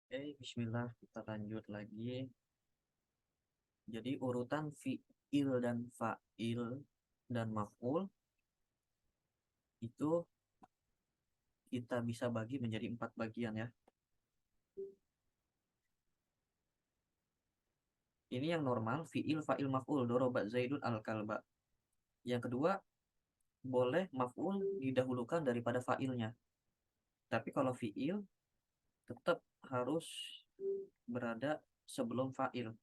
Bismillah, kita lanjut lagi. Jadi urutan fi'il dan fa'il dan maf'ul itu kita bisa bagi menjadi 4 bagian ya. Ini yang normal, fi'il, fa'il, maf'ul, doroba zaidun al-kalba. Yang kedua, boleh maf'ul didahulukan daripada fa'ilnya. Tapi kalau fi'il tetap harus berada sebelum fa'il.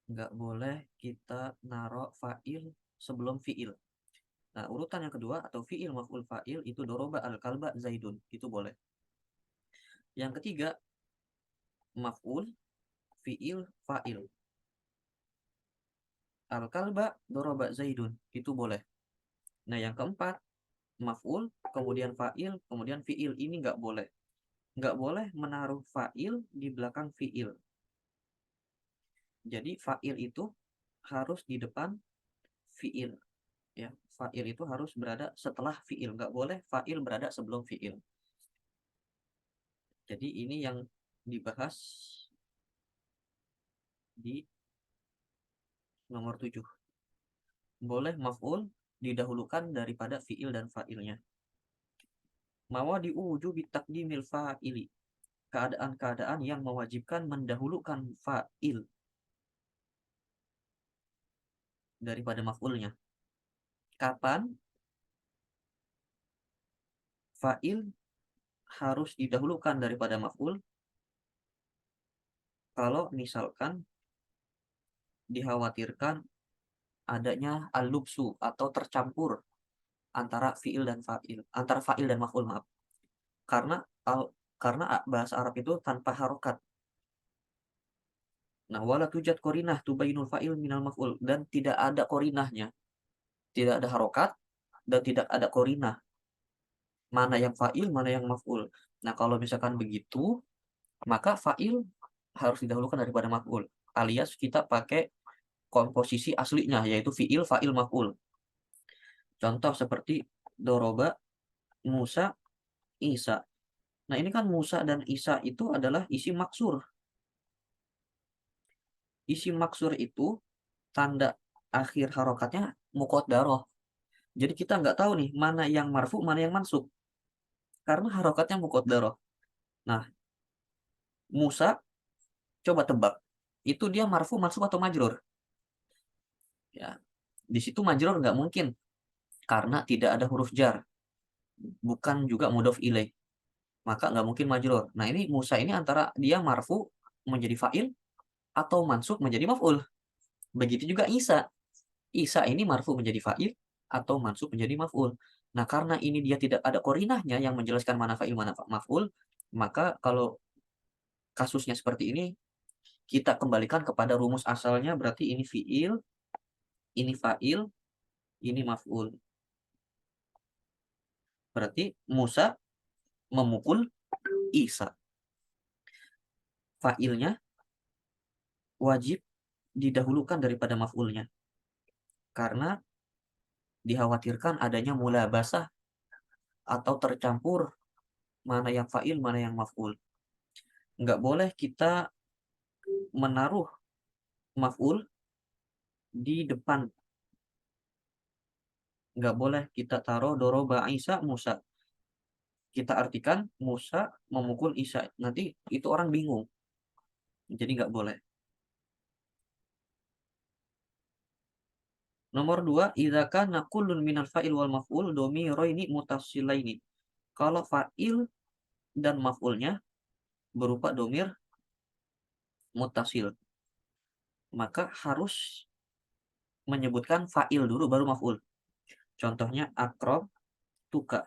Nggak boleh kita naruh fa'il sebelum fi'il. Nah, urutan yang kedua atau fi'il maf'ul fa'il itu doroba al-kalba zaidun. Itu boleh. Yang ketiga, maf'ul, fi'il, fa'il. Al-kalba doroba zaidun. Itu boleh. Nah, yang keempat, maf'ul, kemudian fa'il, kemudian fi'il. Ini nggak boleh. Nggak boleh menaruh fa'il di belakang fi'il. Jadi, fa'il itu harus di depan fi'il. Ya, fa'il itu harus berada setelah fi'il. Nggak boleh fa'il berada sebelum fi'il. Jadi, ini yang dibahas di nomor 7. Boleh maf'ul didahulukan daripada fi'il dan fa'ilnya. Mawadi wujubi taqdimil fa'ili. Keadaan-keadaan yang mewajibkan mendahulukan fa'il daripada maf'ulnya. Kapan fa'il harus didahulukan daripada maf'ul? Kalau misalkan dikhawatirkan adanya al-lubsu atau tercampur antara fi'il dan fa'il, antara fa'il dan maf'ul, maaf. Karena karena bahasa Arab itu tanpa harokat. Nah, wala tujad korinah tubayinul fa'il minal maf'ul, dan tidak ada korinahnya. Tidak ada harokat dan tidak ada korinah. Mana yang fa'il, mana yang maf'ul. Nah, kalau misalkan begitu, maka fa'il harus didahulukan daripada maf'ul. Alias kita pakai komposisi aslinya, yaitu fi'il, fa'il, maf'ul. Contoh seperti doroba, Musa, Isa. Nah, ini kan Musa dan Isa itu adalah isi maksur. Isi maksur itu tanda akhir harokatnya muqaddarah. Jadi kita nggak tahu nih mana yang marfu, mana yang mansub. Karena harokatnya muqaddarah. Nah, Musa, coba tebak. Itu dia marfu, mansub atau majrur? Ya, di situ majrur nggak mungkin karena tidak ada huruf jar, bukan juga mudhof ilaih. Maka nggak mungkin majrur. Nah, ini Musa ini antara dia marfu menjadi fa'il atau mansub menjadi maf'ul. Begitu juga Isa. Isa ini marfu menjadi fa'il atau mansub menjadi maf'ul. Nah, karena ini dia tidak ada korinahnya yang menjelaskan mana fa'il mana maf'ul, maka kalau kasusnya seperti ini kita kembalikan kepada rumus asalnya, berarti ini fi'il, ini fa'il, ini maf'ul. Berarti Musa memukul Isa. Fa'ilnya wajib didahulukan daripada maf'ulnya. Karena dikhawatirkan adanya mulabasah atau tercampur mana yang fa'il, mana yang maf'ul. Nggak boleh kita menaruh maf'ul di depan. Nggak boleh kita taruh doroba Isa Musa. Kita artikan Musa memukul Isa. Nanti itu orang bingung. Jadi nggak boleh. Nomor 2, idza kana kullun minal fa'il wal maf'ul domiraini mutasilaini. Kalau fa'il dan maf'ulnya berupa domir mutasil, maka harus menyebutkan fa'il dulu baru maf'ul. Contohnya akrob tuka.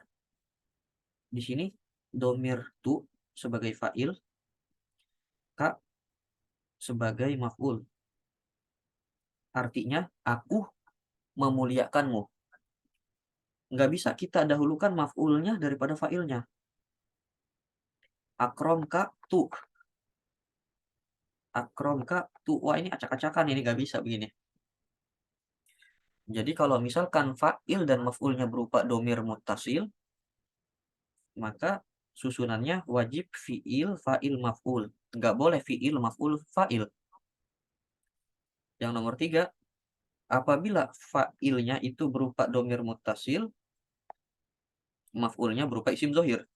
Di sini domir tu sebagai fa'il, ka sebagai maf'ul. Artinya aku memuliakanmu. Nggak bisa kita dahulukan maf'ulnya daripada fa'ilnya. Akrom ka tu. Akrom ka tu. Wah, ini acak-acakan, ini nggak bisa begini. Jadi kalau misalkan fa'il dan maf'ulnya berupa domir muttasil, maka susunannya wajib fi'il, fa'il, maf'ul. Nggak boleh fi'il, maf'ul, fa'il. Yang nomor 3, apabila fa'ilnya itu berupa domir muttasil, maf'ulnya berupa isim zohir.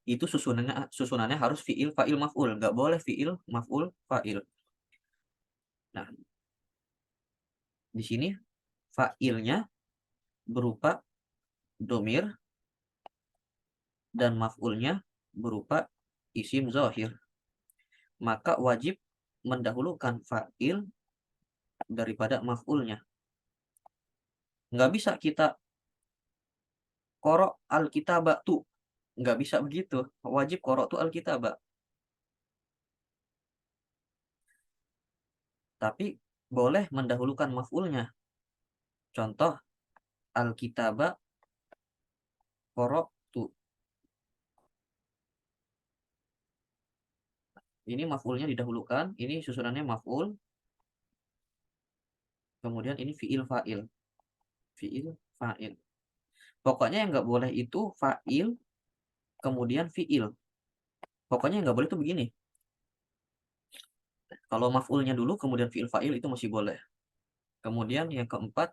Itu susunannya harus fi'il, fa'il, maf'ul. Nggak boleh fi'il, maf'ul, fa'il. Nah, di sini fa'ilnya berupa domir dan maf'ulnya berupa isim zohir. Maka wajib mendahulukan fa'il daripada maf'ulnya. Nggak bisa kita qara al-kitaba tu. Nggak bisa begitu. Wajib qara tu al-kitaba. Tapi boleh mendahulukan maf'ulnya. Contoh, al-kitaba qara tu. Ini maf'ulnya didahulukan. Ini susunannya maf'ul. Kemudian ini fi'il fa'il. Fi'il fa'il. Pokoknya yang nggak boleh itu fa'il, kemudian fi'il. Pokoknya yang nggak boleh itu begini. Kalau maf'ulnya dulu, kemudian fi'il fa'il itu masih boleh. Kemudian yang keempat,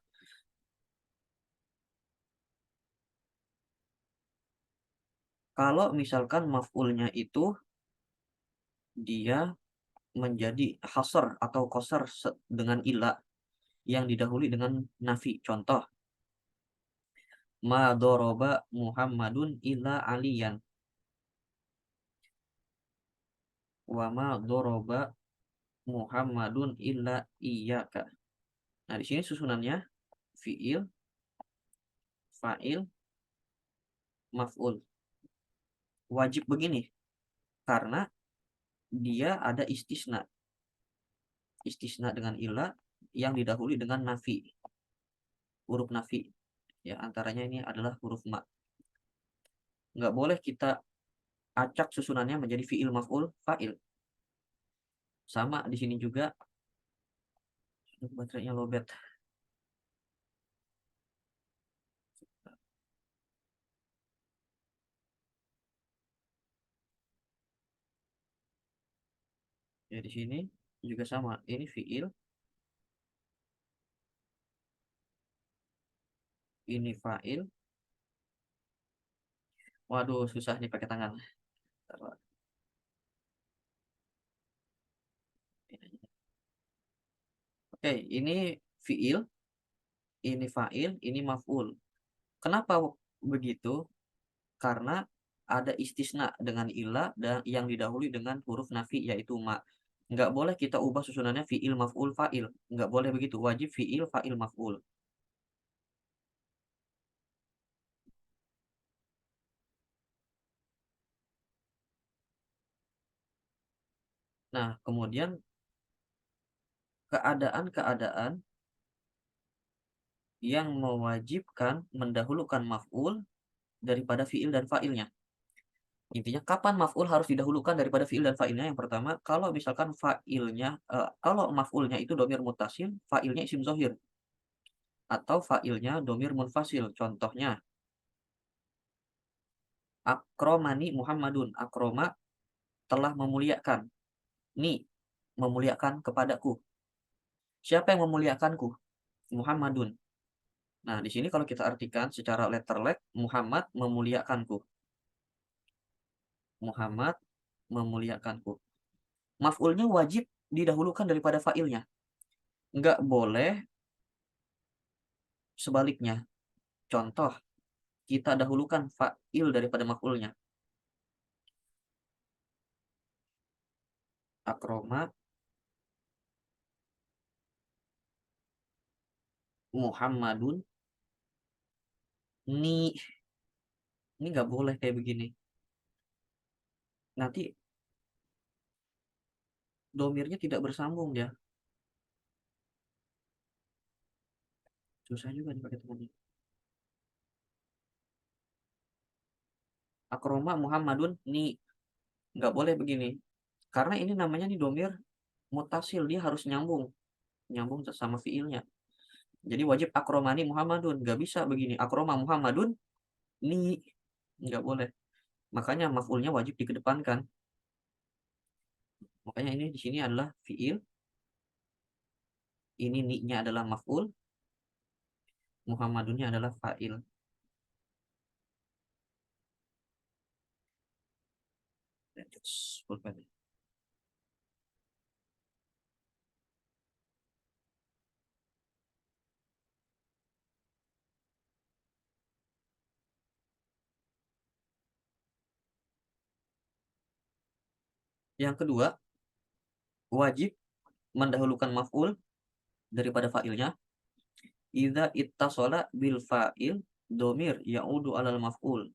kalau misalkan maf'ulnya itu dia menjadi hasr atau qasar dengan ila yang didahului dengan nafi. Contoh, ma doroba Muhammadun illa aliyan. Wa ma doroba Muhammadun illa iyyaka. Nah, di sini susunannya fi'il, fa'il, maf'ul. Wajib begini karena dia ada istisna. Istisna dengan ila yang didahului dengan nafi. Huruf nafi. Ya, antaranya ini adalah huruf ma. Nggak boleh kita acak susunannya menjadi fi'il, maf'ul, fa'il. Sama di sini juga. Baterainya lowbat. Ya, di sini juga sama. Ini fi'il, ini fa'il. Waduh, susah nih pakai tangan. Oke, ini fi'il, ini fa'il, ini maf'ul. Kenapa begitu? Karena ada istisna dengan ila dan yang didahului dengan huruf nafi yaitu ma. Nggak boleh kita ubah susunannya fi'il, maf'ul, fa'il. Nggak boleh begitu. Wajib fi'il, fa'il, maf'ul. Nah, kemudian keadaan-keadaan yang mewajibkan mendahulukan maf'ul daripada fi'il dan fa'ilnya. Intinya kapan maf'ul harus didahulukan daripada fi'il dan fa'ilnya? Yang pertama, kalau misalkan kalau maf'ulnya itu domir muttasil, fa'ilnya isim zohir. Atau fa'ilnya domir munfasil. Contohnya, akromani Muhammadun. Akroma telah memuliakan. Ni, memuliakan kepadaku. Siapa yang memuliakanku? Muhammadun. Nah, di sini kalau kita artikan secara letterlek, Muhammad memuliakanku. Muhammad memuliakanku. Maf'ulnya wajib didahulukan daripada fa'ilnya. Nggak boleh sebaliknya. Contoh, kita dahulukan fa'il daripada maf'ulnya. Akroma Muhammadun ni. Ini nggak boleh kayak begini. Nanti domirnya tidak bersambung ya. Susah juga nih pakai temannya. Akroma Muhammadun ni. Nggak boleh begini. Karena ini namanya nih domir mutasil. Dia harus nyambung. Nyambung sama fiilnya. Jadi wajib akromani Muhammadun. Nggak bisa begini. Akroma Muhammadun ni. Nggak boleh. Makanya maf'ulnya wajib dikedepankan. Makanya ini di sini adalah fi'il, ini ni-nya adalah maf'ul, Muhammadunnya adalah fa'il. Yang kedua, wajib mendahulukan maf'ul daripada fa'ilnya idza ittasala bil fa'il domir ya'udu alal maf'ul.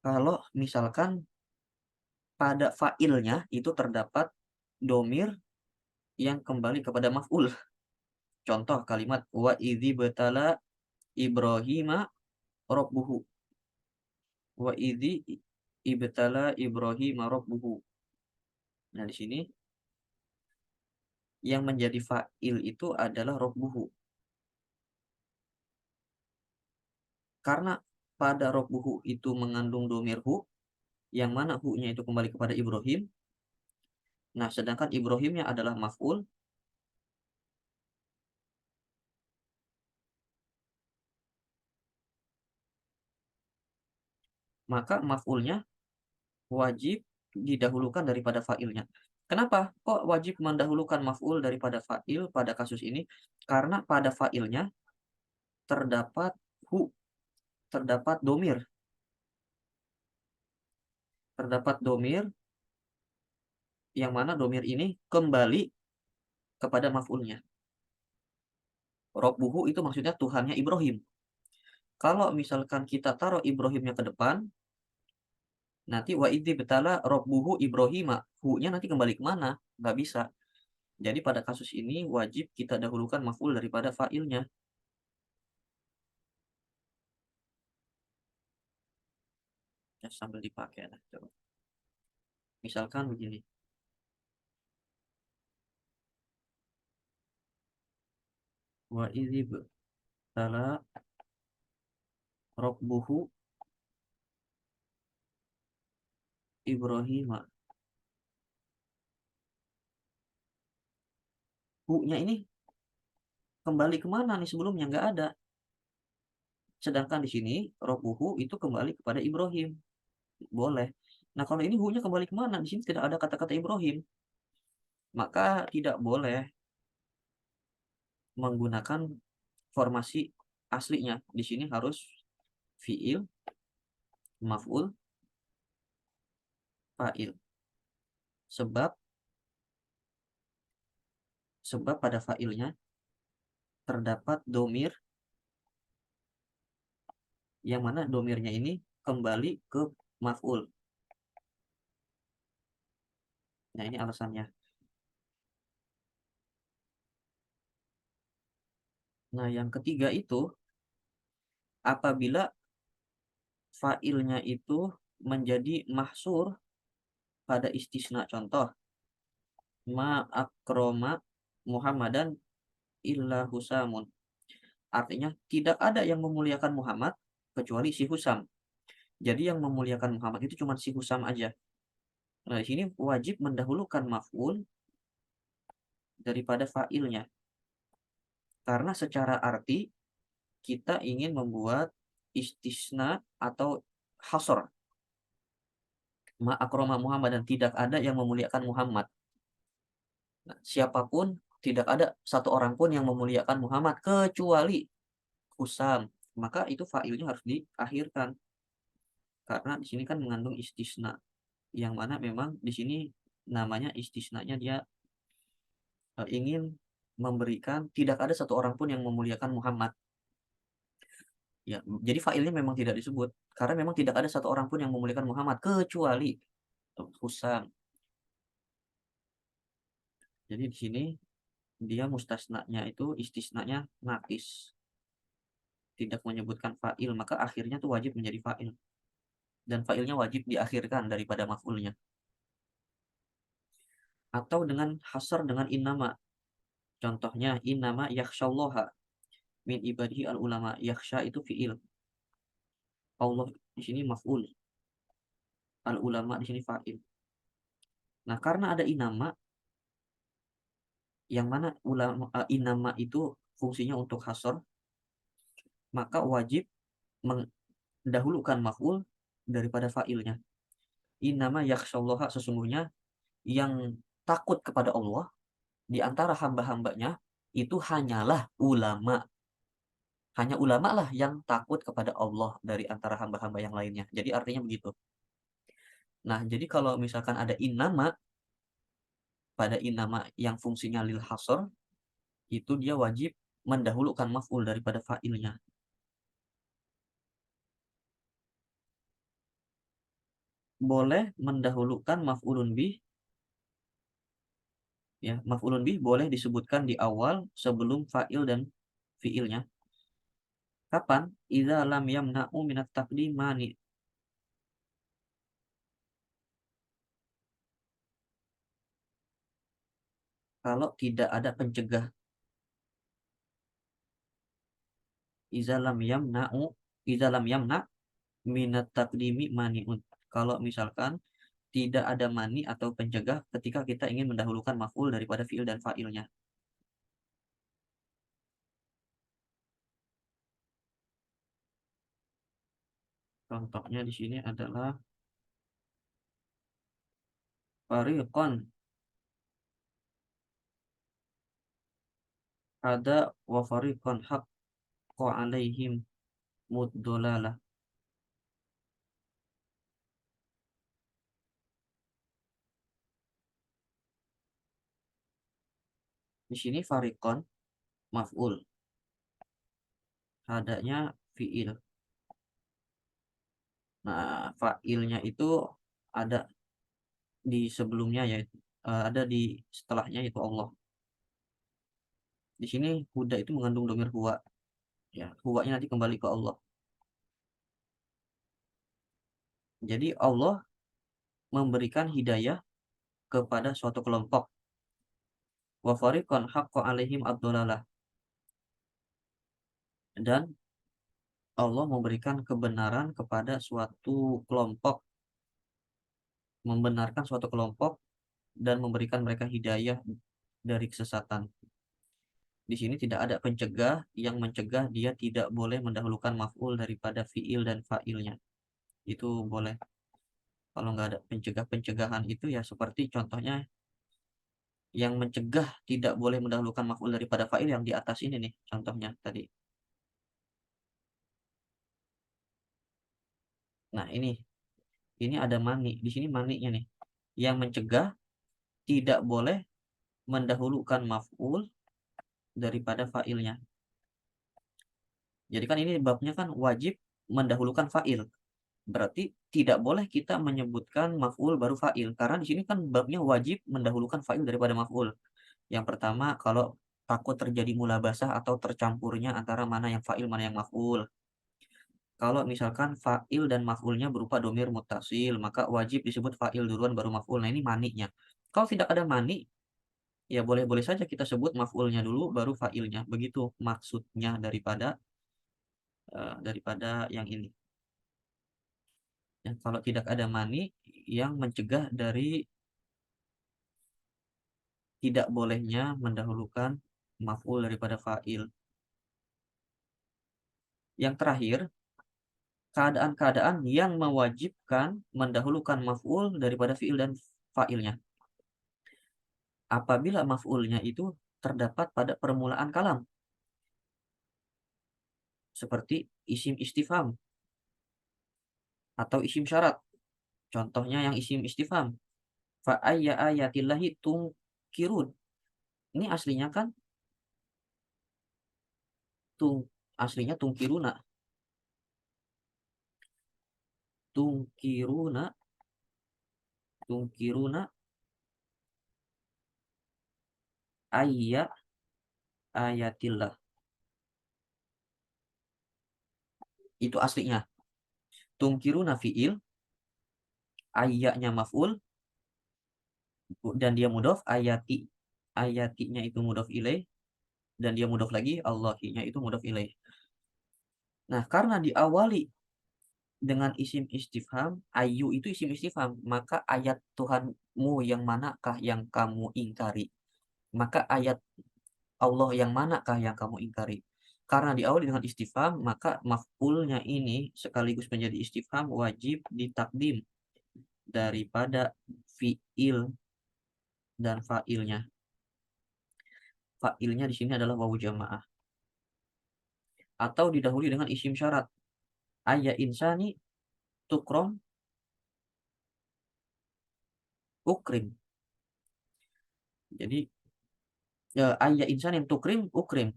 Kalau misalkan pada fa'ilnya itu terdapat domir yang kembali kepada maf'ul. Contoh kalimat wa idzi betala Ibrahima rabbuhu. Wa idzi ibtala Ibrahima rabbuhu. Nah, di sini yang menjadi fa'il itu adalah rabbuhu. Karena pada rabbuhu itu mengandung domir hu, yang mana hu-nya itu kembali kepada Ibrahim. Nah, sedangkan Ibrahimnya adalah maf'ul, maka maf'ulnya wajib didahulukan daripada fa'ilnya. Kenapa? Kok wajib mendahulukan maf'ul daripada fa'il pada kasus ini? Karena pada fa'ilnya terdapat hu, terdapat domir. Terdapat domir, yang mana domir ini kembali kepada maf'ulnya. Rabbuhu itu maksudnya Tuhannya Ibrahim. Kalau misalkan kita taruh Ibrahimnya ke depan, nanti wa idzi betala rabbuhu Ibrahima, hu-nya nanti kembali kemana? Nggak bisa. Jadi pada kasus ini wajib kita dahulukan maf'ul daripada fa'ilnya. Ya, sambil dipakai. Nah, coba. Misalkan begini. Wa idzi betala rabbuhu Ibrahima. Hu-nya ini kembali kemana nih, sebelumnya nggak ada. Sedangkan di sini rabbuhu itu kembali kepada Ibrahim. Boleh. Nah, kalau ini hu-nya kembali kemana? Di sini tidak ada kata-kata Ibrahim. Maka tidak boleh menggunakan formasi aslinya. Di sini harus fiil, maf'ul, fa'il. Sebab pada fa'ilnya terdapat domir, yang mana domirnya ini kembali ke maf'ul. Nah, ini alasannya. Nah, yang ketiga itu apabila fa'ilnya itu menjadi mahsur pada istisna. Contoh, ma akroma Muhammadan illa Husamun. Artinya tidak ada yang memuliakan Muhammad kecuali si Husam. Jadi yang memuliakan Muhammad itu cuma si Husam aja. Nah, di sini wajib mendahulukan maf'ul daripada fa'ilnya. Karena secara arti kita ingin membuat istisna atau hasor. Ma akroma Muhammad, dan tidak ada yang memuliakan Muhammad. Nah, siapapun, tidak ada satu orang pun yang memuliakan Muhammad kecuali Husam. Maka itu fa'ilnya harus diakhirkan. Karena di sini kan mengandung istisna. Yang mana memang di sini namanya istisnanya dia ingin memberikan tidak ada satu orang pun yang memuliakan Muhammad. Ya, jadi fa'ilnya memang tidak disebut karena memang tidak ada satu orang pun yang memuliakan Muhammad kecuali Husam. Jadi di sini dia mustasnanya itu istisnanya nakis. Tidak menyebutkan fa'il, maka akhirnya tuh wajib menjadi fa'il. Dan fa'ilnya wajib diakhirkan daripada maf'ulnya. Atau dengan hasar dengan innama. Contohnya innama yakhsyallaha min ibadihi al ulama. Yakhsha itu fi'il. Allah Di sini maf'ul. Al ulama di sini fa'il. Nah, karena ada inama, yang mana inama itu fungsinya untuk hasor, maka wajib mendahulukan maf'ul daripada fa'ilnya. Inama yakhsyallaha, sesungguhnya yang takut kepada Allah di antara hamba-hambanya itu hanyalah ulama. Hanya ulama lah yang takut kepada Allah dari antara hamba-hamba yang lainnya. Jadi artinya begitu. Nah, jadi kalau misalkan ada innama, pada innama yang fungsinya lil hasr, itu dia wajib mendahulukan maf'ul daripada fa'ilnya. Boleh mendahulukan maf'ulun bih, ya, maf'ulun bih boleh disebutkan di awal sebelum fa'il dan fi'ilnya. Kapan? Idza lam yamna'u minat taqdim mani. Kalau tidak ada pencegah. Idza lam yamna'u, idza lam yamna' minat taqdimi mani'un. Kalau misalkan tidak ada mani atau pencegah ketika kita ingin mendahulukan maf'ul daripada fi'il dan fa'ilnya. Contohnya di sini adalah fariqon, ada wa fariqon haqqa alaihim muddolalah. Di sini fariqon maf'ul, adanya fi'il. Nah, fa'ilnya itu ada di sebelumnya, yaitu ada di setelahnya, yaitu Allah. Di sini huda itu mengandung domir huwa, ya, huwanya nanti kembali ke Allah. Jadi Allah memberikan hidayah kepada suatu kelompok. Wa fariqan haqqa alaihim ad-dhalalah. Dan Allah memberikan kebenaran kepada suatu kelompok, membenarkan suatu kelompok dan memberikan mereka hidayah dari kesesatan. Di sini tidak ada pencegah yang mencegah dia tidak boleh mendahulukan maf'ul daripada fi'il dan fa'ilnya. Itu boleh. Kalau nggak ada pencegah-pencegahan itu ya seperti contohnya yang mencegah tidak boleh mendahulukan maf'ul daripada fa'il yang di atas ini nih, contohnya tadi. Nah, ini ada mani. Di sini maninya nih. Yang mencegah tidak boleh mendahulukan maf'ul daripada fa'ilnya. Jadi kan ini babnya kan wajib mendahulukan fa'il. Berarti tidak boleh kita menyebutkan maf'ul baru fa'il. Karena di sini kan babnya wajib mendahulukan fa'il daripada maf'ul. Yang pertama, kalau takut terjadi mulabasah atau tercampurnya antara mana yang fa'il, mana yang maf'ul. Kalau misalkan fa'il dan maf'ulnya berupa domir muttasil, maka wajib disebut fa'il duluan baru maf'ul. Nah, ini maninya. Kalau tidak ada mani, ya boleh-boleh saja kita sebut maf'ulnya dulu baru fa'ilnya. Begitu maksudnya daripada yang ini. Ya, kalau tidak ada mani yang mencegah dari tidak bolehnya mendahulukan maf'ul daripada fa'il. Yang terakhir, keadaan-keadaan yang mewajibkan mendahulukan maf'ul daripada fi'il dan fa'ilnya. Apabila maf'ulnya itu terdapat pada permulaan kalam, seperti isim istifham atau isim syarat. Contohnya yang isim istifham, fa ayya ayatillahi tungkirun. Ini aslinya kan tung aslinya tungkiruna. Tungkiruna, tungkiruna ayya ayatillah. Itu aslinya. Tungkiruna fi'il, ayyanya maf'ul, dan dia mudhof, ayatinya itu mudhof ilaih, dan dia mudhof lagi, Allahinya itu mudhof ilaih. Nah, karena diawali dengan isim istifham, ayu itu isim istifham, maka ayat Tuhanmu yang manakah yang kamu ingkari? Maka ayat Allah yang manakah yang kamu ingkari? Karena diawali dengan istifham, maka maf'ulnya ini sekaligus menjadi istifham wajib ditakdim daripada fi'il dan fa'ilnya. Fa'ilnya di sini adalah wawu jamaah. Atau didahului dengan isim syarat. Ayya insani tukrom ukrim. Jadi ayya insanin tukrim ukrim.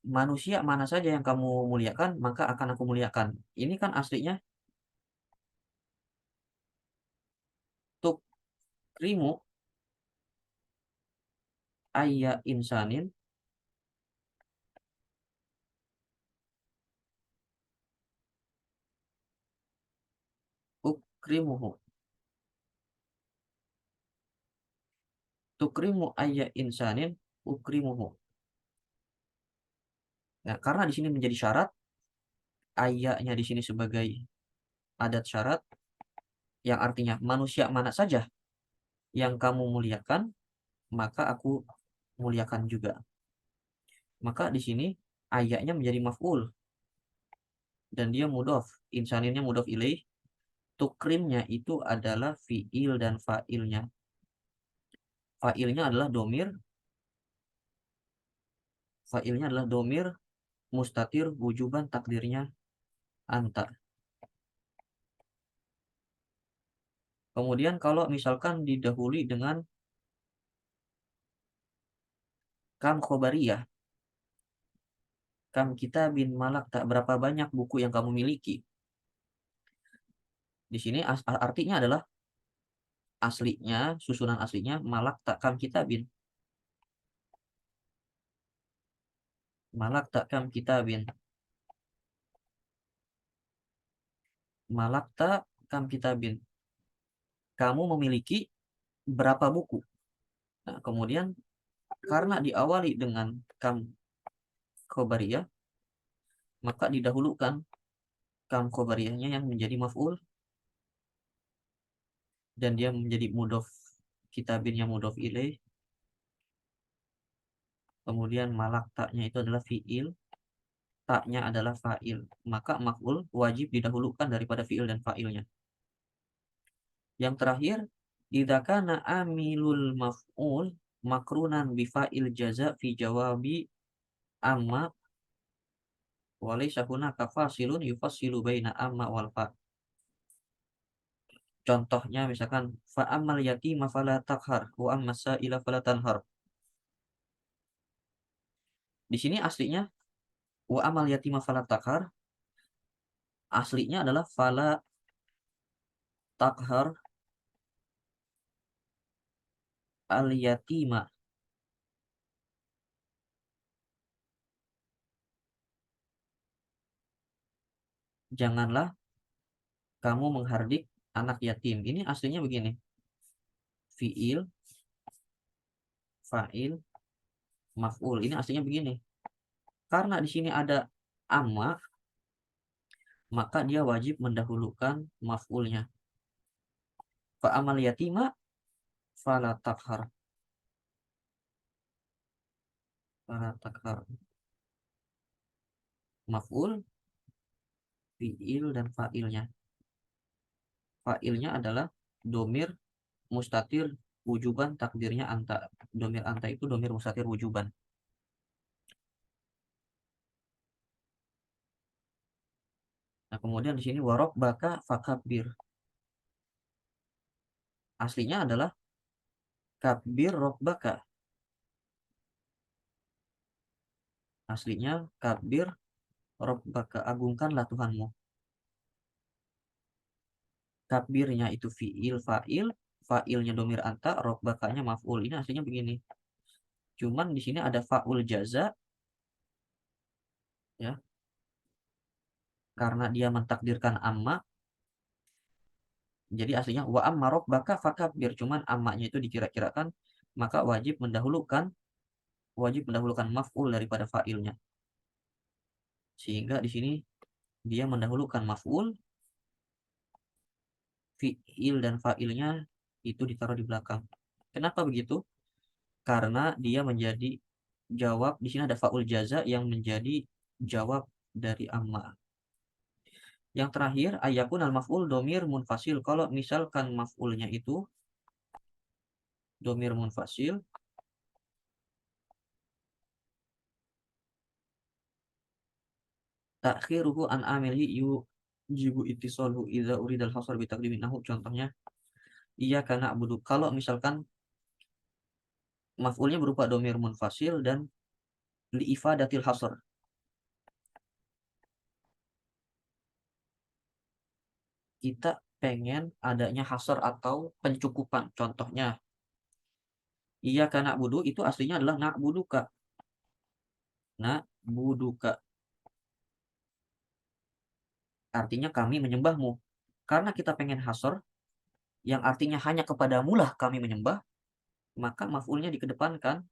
Manusia mana saja yang kamu muliakan, maka akan aku muliakan. Ini kan aslinya tukrimu ayya insanin ukrimuhu. Tukrimu ayya insanin ukrimuhu. Nah, karena di sini menjadi syarat, ayanya di sini sebagai adat syarat, yang artinya manusia mana saja yang kamu muliakan, maka aku muliakan juga. Maka di sini ayanya menjadi maf'ul dan dia mudhof, insaninnya mudhof ilaih, tukrimnya itu adalah fi'il dan fa'ilnya. Fa'ilnya adalah domir, fa'ilnya adalah domir mustatir wujuban takdirnya anta. Kemudian kalau misalkan didahului dengan kam khobariyah, kam kita bin malak tak, berapa banyak buku yang kamu miliki. Di sini artinya adalah aslinya, susunan aslinya malak tak kam kita bin. Malak tak kam kita bin. Malak tak kam kita bin. Kamu memiliki berapa buku? Nah, kemudian karena diawali dengan kam khobariyah, maka didahulukan kam khobariyahnya yang menjadi maf'ul dan dia menjadi mudhof, kitabin yang mudhof ilaih. Kemudian malak taknya itu adalah fi'il, taknya adalah fa'il. Maka maf'ul wajib didahulukan daripada fi'il dan fa'ilnya. Yang terakhir, idza kana amilul maf'ul makrunan bi fa'il jaza fi jawabi amma wa laysa hunaka fasilun yufassilu baina amma wal fa. Contohnya misalkan fa ammal yatima fala taqhar wa ammas sa'ila fala tanhar. Di sini aslinya wa amal yatima fala taqhar, aslinya adalah fala taqhar al yatima. Janganlah kamu menghardik anak yatim. Ini aslinya begini. Fi'il, fa'il, maf'ul. Ini aslinya begini. Karena di sini ada amma, maka dia wajib mendahulukan maf'ulnya. Fa'amal yatima fala takhar. Fala takhar. Maf'ul, fi'il, dan fa'ilnya. Fa'ilnya adalah domir mustatir wujuban takdirnya anta. Domir anta itu domir mustatir wujuban. Nah, kemudian di sini warok baka fakabir. Aslinya adalah kabir robbaka. Aslinya kabir robbaka, agungkanlah Tuhanmu. Kabirnya itu fi'il fa'il, fa'ilnya domir anta, robbakanya maf'ul. Ini aslinya begini. Cuman di sini ada fa'ul jaza, ya, karena dia mentakdirkan amma. Jadi aslinya wa amma robbaka fakabir. Cuman ammanya itu dikira-kirakan, maka wajib mendahulukan maf'ul daripada fa'ilnya. Sehingga di sini dia mendahulukan maf'ul, fi'il dan fa'ilnya itu ditaruh di belakang. Kenapa begitu? Karena dia menjadi jawab, di sini ada fa'ul jaza yang menjadi jawab dari amma. Yang terakhir, ayakun al maf'ul domir munfasil. Kalau misalkan maf'ulnya itu domir munfasil, takhiruhu an amilhi jibu ittisalhu idza uridal hasar bi taqdimin nahu. Contohnya, iya karena abudu. Kalau misalkan maf'ulnya berupa domir munfasil dan liifadatil hasar, kita pengen adanya hasar atau pencukupan. Contohnya, iya karena abudu itu aslinya adalah na'buduka. Na'buduka artinya kami menyembahmu. Karena kita pengen hasar yang artinya hanya kepadamu lah kami menyembah, maka maf'ulnya dikedepankan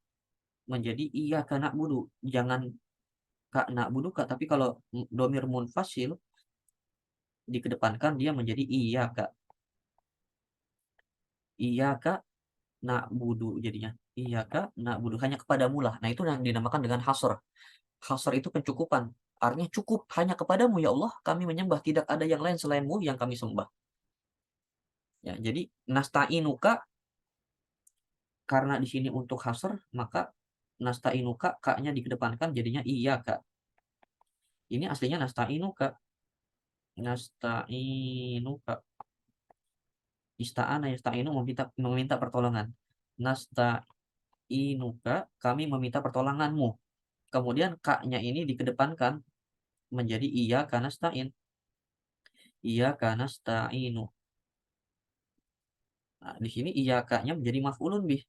menjadi iya karena budu. Jangan kak nak budu kak, tapi kalau domir munfasil dikedepankan dia menjadi iya kak nak budu jadinya. Iya kak nak budu hanya kepadamu lah. Nah itu yang dinamakan dengan hasr. Hasr itu pencukupan. Artinya cukup hanya kepadamu ya Allah kami menyembah, tidak ada yang lain selainmu yang kami sembah. Ya, jadi nasta'inuka karena di sini untuk hasr maka nasta'inuka kaknya dikedepankan jadinya iya kak. Ini aslinya nasta'inuka. Nasta'inuka. Ista'ana yasta'inu meminta meminta pertolongan. Nasta'inuka kami meminta pertolonganmu. Kemudian kaknya ini dikedepankan menjadi iya karena sta'in. Iya karena sta'inu. Nah, di sini iya kaknya menjadi maf'ulun bih.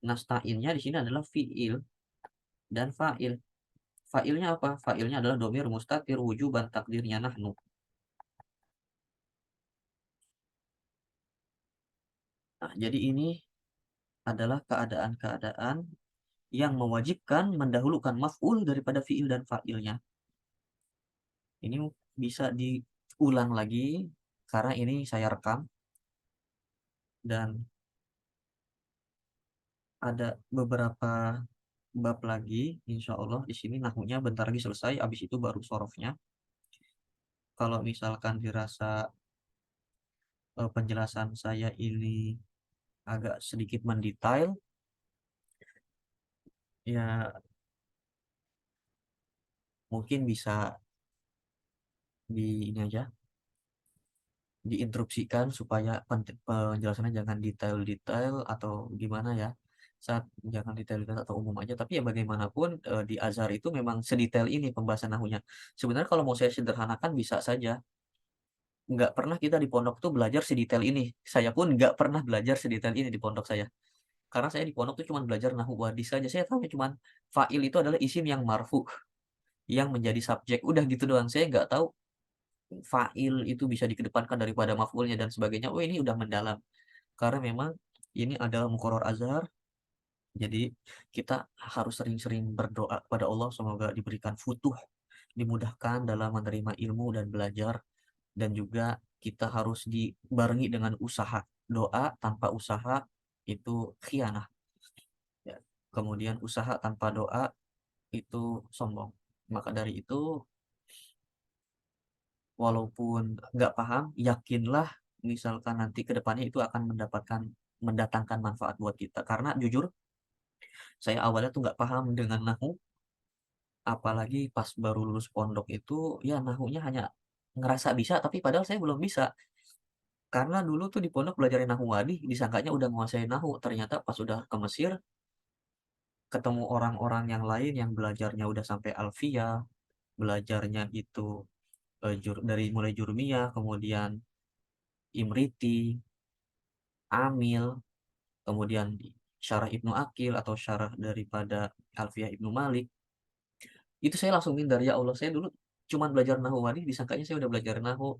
Nasta'innya di sini adalah fi'il dan fa'il. Fa'ilnya apa? Fa'ilnya adalah domir mustatir wujuban takdirnya nahnu. Nah, jadi ini adalah keadaan-keadaan yang mewajibkan mendahulukan maf'ul daripada fi'il dan fa'ilnya. Ini bisa diulang lagi karena ini saya rekam dan ada beberapa bab lagi insya Allah di sini nahwunya bentar lagi selesai, habis itu baru sorofnya. Kalau misalkan dirasa penjelasan saya ini agak sedikit mendetail, ya mungkin bisa di ini aja diinstruksikan supaya penjelasannya jangan detail-detail atau gimana ya. Saat jangan detail-detail atau umum aja, tapi ya bagaimanapun di Azhar itu memang sedetail ini pembahasan nahunya. Sebenarnya kalau mau saya sederhanakan bisa saja. Nggak pernah kita di pondok tuh belajar sedetail ini. Saya pun nggak pernah belajar sedetail ini di pondok saya. Karena saya di pondok tuh cuma belajar nahu wadis saja. Saya tahu cuma fa'il itu adalah isim yang marfu, yang menjadi subjek. Udah gitu doang. Saya nggak tahu fa'il itu bisa dikedepankan daripada maf'ulnya dan sebagainya. Oh ini udah mendalam. Karena memang ini adalah mukoror azhar. Jadi kita harus sering-sering berdoa kepada Allah semoga diberikan futuh, dimudahkan dalam menerima ilmu dan belajar, dan juga kita harus dibarengi dengan usaha. Doa tanpa usaha itu khianah. Ya. Kemudian usaha tanpa doa itu sombong. Maka dari itu walaupun nggak paham, yakinlah misalkan nanti ke depannya itu akan mendatangkan manfaat buat kita. Karena jujur, saya awalnya tuh nggak paham dengan nahu, apalagi pas baru lulus pondok itu, ya nahunya hanya ngerasa bisa, tapi padahal saya belum bisa. Karena dulu tuh di pondok belajarin nahu wadi, disangkanya udah menguasai nahu. Ternyata pas udah ke Mesir, ketemu orang-orang yang lain yang belajarnya udah sampai alfiyah, belajarnya itu dari mulai jurmiyah, kemudian imriti, amil, kemudian syarah Ibnu Akil atau syarah daripada Alfiyah Ibnu Malik. Itu saya langsung minder, ya Allah, saya dulu cuman belajar nahu wadi, disangkanya saya udah belajar nahu.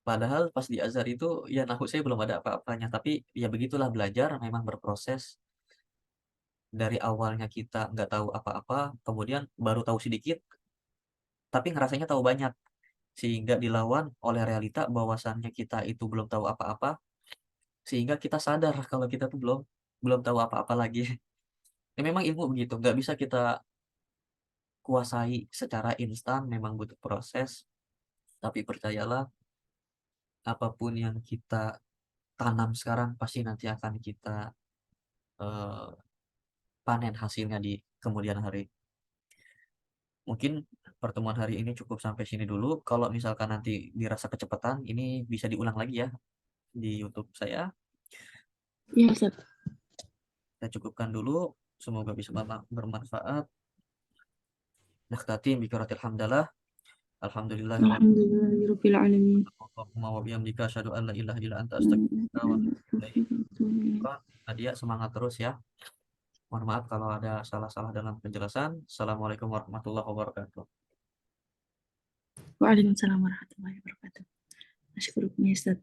Padahal pas di Azhar itu ya nahu saya belum ada apa-apanya, tapi ya begitulah belajar memang berproses. Dari awalnya kita nggak tahu apa-apa, kemudian baru tahu sedikit, tapi ngerasanya tahu banyak. Sehingga dilawan oleh realita bahwasannya kita itu belum tahu apa-apa, sehingga kita sadar kalau kita tuh belum belum tahu apa-apa lagi. Ya memang ilmu begitu, nggak bisa kita kuasai secara instan, memang butuh proses. Tapi percayalah, apapun yang kita tanam sekarang pasti nanti akan kita eh, panen hasilnya di kemudian hari. Mungkin pertemuan hari ini cukup sampai sini dulu. Kalau misalkan nanti dirasa kecepatan, ini bisa diulang lagi ya di YouTube saya. Ya, Ustaz. Saya cukupkan dulu. Semoga bisa bermanfaat. Nakhtatim bi qiraatil hamdalah. Alhamdulillahi Alhamdulillahirabbil alamin. Allahumma wa bihamdika asyhadu an la ilaha illa anta astaghfiruka wa atubu ilaik. Syukran. Nadia, semangat terus ya. Mohon maaf kalau ada salah-salah dalam penjelasan. Assalamualaikum warahmatullahi wabarakatuh. Waalaikumsalam warahmatullahi wabarakatuh. Asykurukum ya Ustaz.